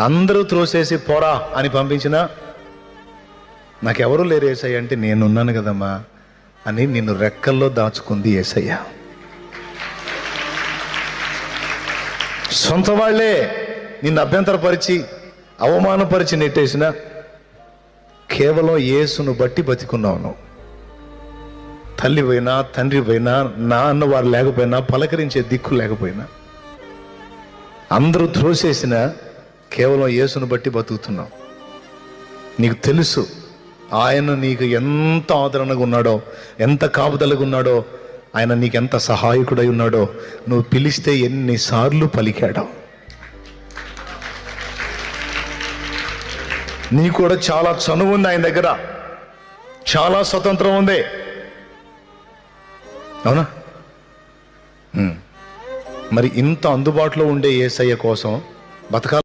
అందరూ త్రోసేసి పోరా అని పంపించినా నాకెవరూ లేరు యేసయ్య అంటే నేనున్నాను కదమ్మా అని నిన్ను రెక్కల్లో దాచుకుంది యేసయ్య. సొంత వాళ్ళే నిన్ను అభ్యంతరపరిచి అవమానపరిచి నెట్టేసిన కేవలం యేసును బట్టి బతికున్నావు నువ్వు. తల్లి పోయినా తండ్రి పోయినా నా అన్న వారు లేకపోయినా పలకరించే దిక్కు లేకపోయినా అందరూ త్రోసేసిన కేవలం యేసును బట్టి బతుకుతున్నావు. నీకు తెలుసు ఆయన నీకు ఎంత ఆదరణగా ఉన్నాడో, ఎంత కాపుదలగా ఉన్నాడో, ఆయన నీకెంత సహాయకుడై ఉన్నాడో, నువ్వు పిలిస్తే ఎన్నిసార్లు పలికాడో. నీకు కూడా చాలా చనువు ఉంది ఆయన దగ్గర, చాలా స్వతంత్రం ఉంది. అవునా? మరి ఇంత అందుబాటులో ఉండే యేసయ్య కోసం బతకాలి.